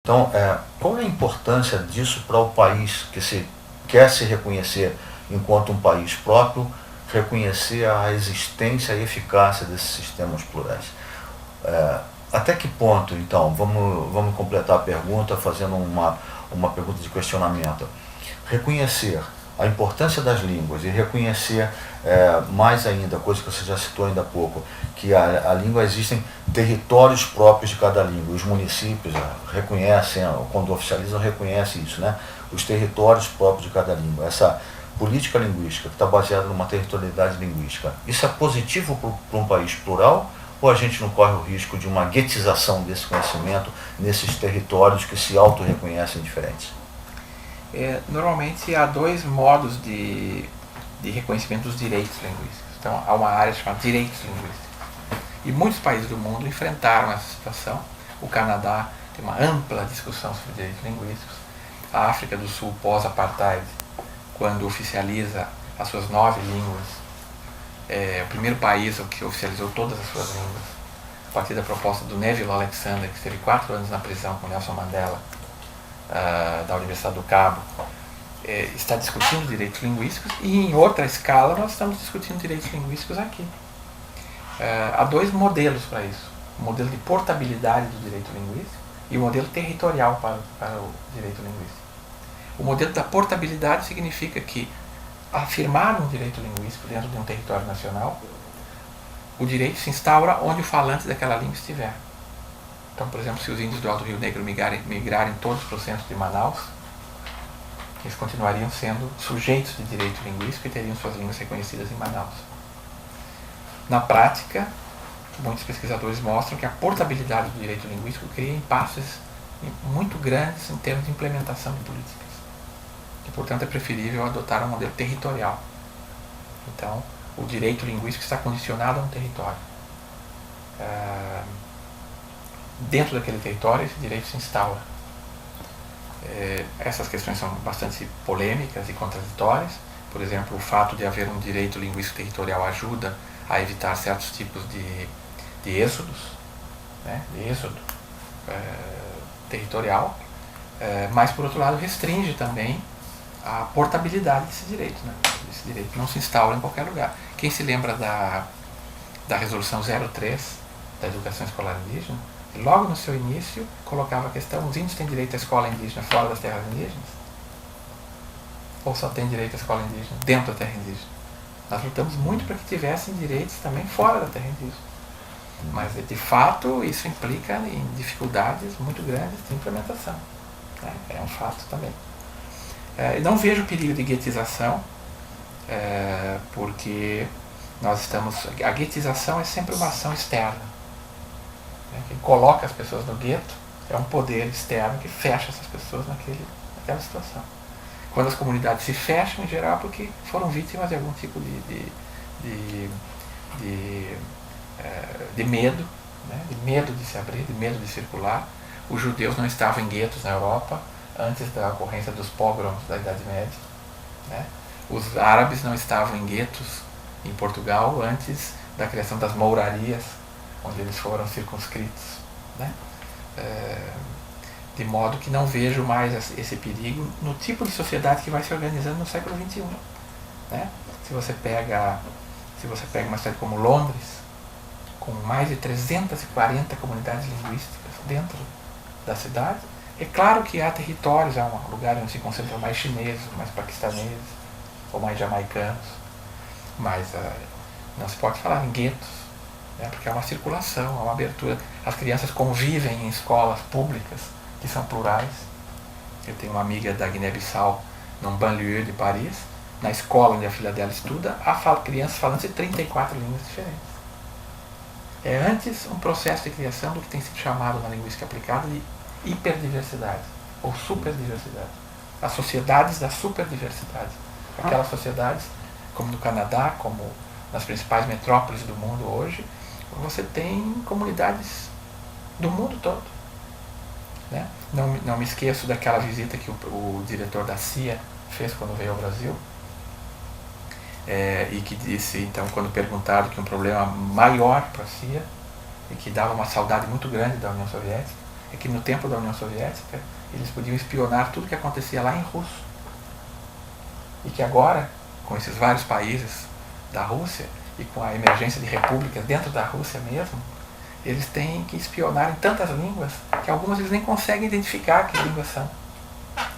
Então, qual é a importância disso para o país que quer se reconhecer enquanto um país próprio, reconhecer a existência e eficácia desses sistemas plurais? Até que ponto, então, vamos completar a pergunta fazendo uma pergunta de questionamento. Reconhecer a importância das línguas e reconhecer mais ainda, coisa que você já citou ainda há pouco, que a língua existem territórios próprios de cada língua. Os municípios reconhecem, quando oficializam, reconhecem isso, né? Os territórios próprios de cada língua. Essa política linguística que está baseada numa territorialidade linguística, isso é positivo para um país plural? Ou a gente não corre o risco de uma guetização desse conhecimento nesses territórios que se auto-reconhecem diferentes? Normalmente há dois modos de reconhecimento dos direitos linguísticos. Então há uma área chamada direitos linguísticos. E muitos países do mundo enfrentaram essa situação. O Canadá tem uma ampla discussão sobre direitos linguísticos. A África do Sul, pós-apartheid, quando oficializa as suas 9 línguas, é o primeiro país que oficializou todas as suas línguas, a partir da proposta do Neville Alexander, que esteve 4 anos na prisão com Nelson Mandela, da Universidade do Cabo, está discutindo direitos linguísticos, e em outra escala nós estamos discutindo direitos linguísticos aqui. Há dois modelos para isso: o modelo de portabilidade do direito linguístico e o modelo territorial para o direito linguístico. O modelo da portabilidade significa que, afirmar um direito linguístico dentro de um território nacional, o direito se instaura onde o falante daquela língua estiver. Então, por exemplo, se os índios do Alto Rio Negro migrarem todos para o centro de Manaus, eles continuariam sendo sujeitos de direito linguístico e teriam suas línguas reconhecidas em Manaus. Na prática, muitos pesquisadores mostram que a portabilidade do direito linguístico cria impasses muito grandes em termos de implementação de políticas. E, portanto, é preferível adotar um modelo territorial. Então, o direito linguístico está condicionado a um território. Dentro daquele território, esse direito se instaura. Essas questões são bastante polêmicas e contraditórias. Por exemplo, o fato de haver um direito linguístico territorial ajuda a evitar certos tipos de êxodos, né? De êxodo territorial, mas, por outro lado, restringe também a portabilidade desse direito, né? Esse direito não se instaura em qualquer lugar. Quem se lembra da Resolução 03 da Educação Escolar Indígena, logo no seu início colocava a questão: os índios têm direito à escola indígena fora das terras indígenas? Ou só têm direito à escola indígena dentro da terra indígena? Nós lutamos muito para que tivessem direitos também fora da terra indígena. Mas, de fato, isso implica em dificuldades muito grandes de implementação, né? É um fato também. Não vejo perigo de guetização, porque a guetização é sempre uma ação externa. Quem coloca as pessoas no gueto é um poder externo que fecha essas pessoas naquela situação. Quando as comunidades se fecham, em geral, porque foram vítimas de algum tipo de medo, né? De medo de se abrir, de medo de circular. Os judeus não estavam em guetos na Europa antes da ocorrência dos pogroms da Idade Média, né? Os árabes não estavam em guetos em Portugal antes da criação das mourarias, onde eles foram circunscritos, né? De modo que não vejo mais esse perigo no tipo de sociedade que vai se organizando no século XXI, né? Se você pega uma cidade como Londres, com mais de 340 comunidades linguísticas dentro da cidade, é claro que há territórios, há um lugar onde se concentram mais chineses, mais paquistaneses, ou mais jamaicanos, mas não se pode falar em guetos, né? Porque há uma circulação, há uma abertura. As crianças convivem em escolas públicas que são plurais. Eu tenho uma amiga da Guiné-Bissau, num banlieue de Paris, na escola onde a filha dela estuda, há crianças falando de 34 línguas diferentes. É antes um processo de criação do que tem sido chamado na linguística aplicada de hiperdiversidade ou superdiversidade. As sociedades da superdiversidade. Aquelas sociedades, como no Canadá, como nas principais metrópoles do mundo hoje, você tem comunidades do mundo todo, né? Não me esqueço daquela visita que o diretor da CIA fez quando veio ao Brasil, e que disse, então, quando perguntado que um problema maior para a CIA e que dava uma saudade muito grande da União Soviética, é que no tempo da União Soviética eles podiam espionar tudo que acontecia lá em russo. E que agora, com esses vários países da Rússia e com a emergência de repúblicas dentro da Rússia mesmo, eles têm que espionar em tantas línguas que algumas eles nem conseguem identificar que línguas são.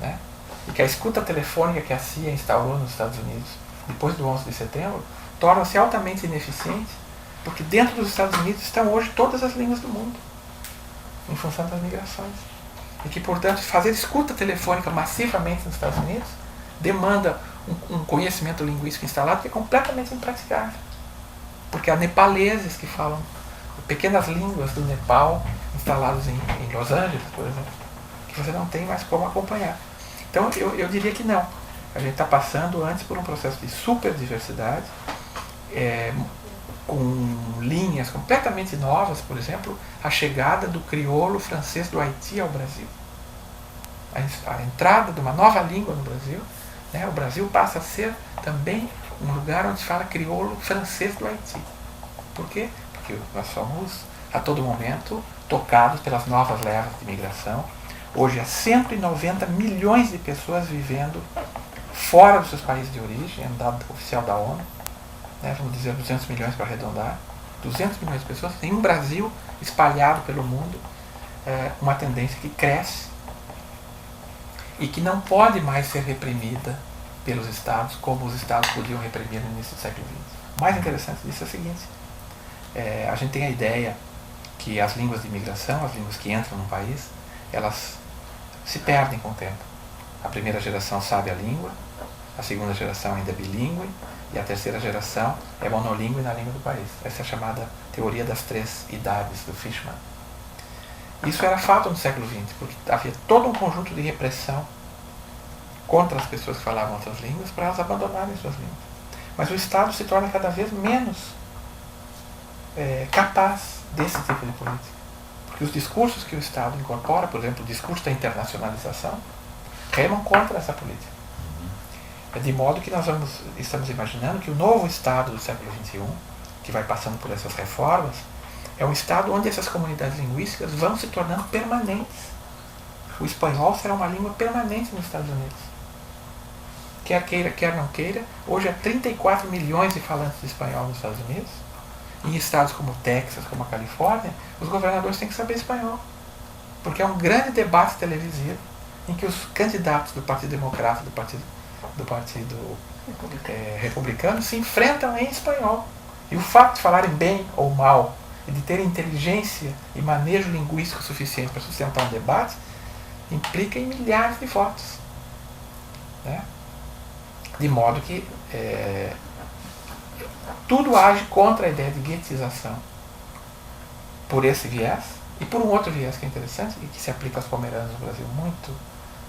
Né? E que a escuta telefônica que a CIA instaurou nos Estados Unidos depois do 11 de setembro torna-se altamente ineficiente, porque dentro dos Estados Unidos estão hoje todas as línguas do mundo, em função das migrações. E que, portanto, fazer escuta telefônica massivamente nos Estados Unidos demanda um conhecimento linguístico instalado que é completamente impraticável. Porque há nepaleses que falam pequenas línguas do Nepal instalados em Los Angeles, por exemplo, que você não tem mais como acompanhar. Então, eu diria que não. A gente está passando antes por um processo de superdiversidade, com linhas completamente novas, por exemplo, a chegada do crioulo francês do Haiti ao Brasil. A entrada de uma nova língua no Brasil, né? O Brasil passa a ser também um lugar onde se fala crioulo francês do Haiti. Por quê? Porque nós somos, a todo momento, tocados pelas novas levas de imigração. Hoje há 190 milhões de pessoas vivendo fora dos seus países de origem, é um dado oficial da ONU, né, vamos dizer 200 milhões para arredondar, 200 milhões de pessoas, tem um Brasil espalhado pelo mundo, uma tendência que cresce e que não pode mais ser reprimida pelos Estados como os Estados podiam reprimir no início do século XX. O mais interessante disso é o seguinte, a gente tem a ideia que as línguas de imigração, as línguas que entram no país, elas se perdem com o tempo. A primeira geração sabe a língua, a segunda geração ainda é bilíngue e a terceira geração é monolíngue na língua do país. Essa é a chamada teoria das 3 idades do Fishman. Isso era fato no século XX, porque havia todo um conjunto de repressão contra as pessoas que falavam outras línguas para elas abandonarem suas línguas. Mas o Estado se torna cada vez menos capaz desse tipo de política. Porque os discursos que o Estado incorpora, por exemplo, o discurso da internacionalização, remam contra essa política. De modo que nós estamos imaginando que o novo Estado do século XXI, que vai passando por essas reformas, é um Estado onde essas comunidades linguísticas vão se tornando permanentes. O espanhol será uma língua permanente nos Estados Unidos. Quer queira, quer não queira, hoje há 34 milhões de falantes de espanhol nos Estados Unidos. Em estados como o Texas, como a Califórnia, os governadores têm que saber espanhol. Porque é um grande debate televisivo em que os candidatos do Partido Democrata e do Partido Republicano se enfrentam em espanhol. E o fato de falarem bem ou mal e de terem inteligência e manejo linguístico suficiente para sustentar um debate implica em milhares de votos. Né? De modo que tudo age contra a ideia de guetização por esse viés e por um outro viés que é interessante e que se aplica aos pomeranos no Brasil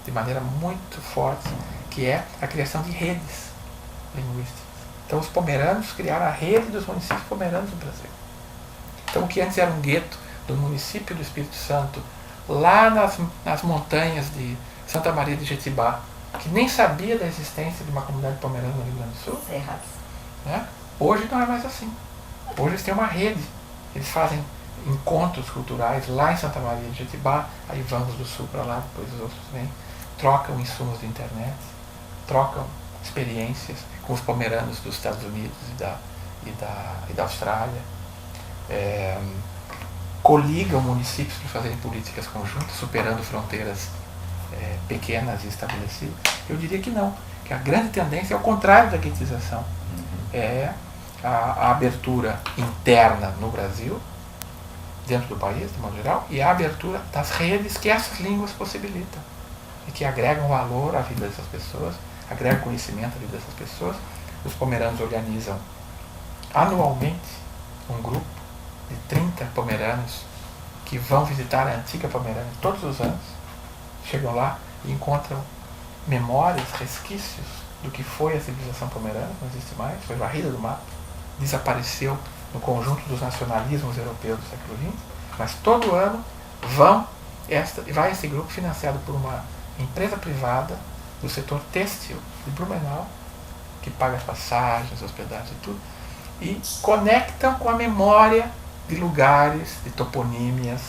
de maneira muito forte, que é a criação de redes linguísticas. Então os pomeranos criaram a rede dos municípios pomeranos no Brasil. Então o que antes era um gueto do município do Espírito Santo, lá nas montanhas de Santa Maria de Jetibá, que nem sabia da existência de uma comunidade pomerana no Rio Grande do Sul, né? Hoje não é mais assim. Hoje eles têm uma rede. Eles fazem encontros culturais lá em Santa Maria de Jetibá, aí vamos do sul para lá, depois os outros vêm, trocam insumos de internet, trocam experiências com os pomeranos dos Estados Unidos e da Austrália, coligam municípios para fazerem políticas conjuntas, superando fronteiras pequenas e estabelecidas. Eu diria que não, que a grande tendência é o contrário da guetização. É a abertura interna no Brasil, dentro do país, de modo geral, e a abertura das redes que essas línguas possibilitam e que agregam valor à vida dessas pessoas, agregam conhecimento à vida dessas pessoas. Os pomeranos organizam anualmente um grupo de 30 pomeranos que vão visitar a antiga Pomerânia todos os anos, chegam lá e encontram memórias, resquícios do que foi a civilização pomerana, não existe mais, foi varrida do mapa, desapareceu no conjunto dos nacionalismos europeus do século XX, mas todo ano vai esse grupo financiado por uma empresa privada do setor têxtil de Blumenau, que paga as passagens, hospedagens e tudo, e conectam com a memória de lugares, de toponímias,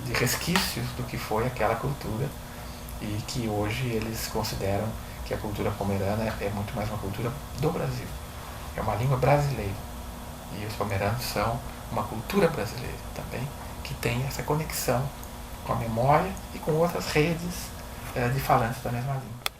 de resquícios do que foi aquela cultura e que hoje eles consideram que a cultura pomerana é muito mais uma cultura do Brasil. É uma língua brasileira. E os pomeranos são uma cultura brasileira também, que tem essa conexão com a memória e com outras redes de falantes da mesma língua.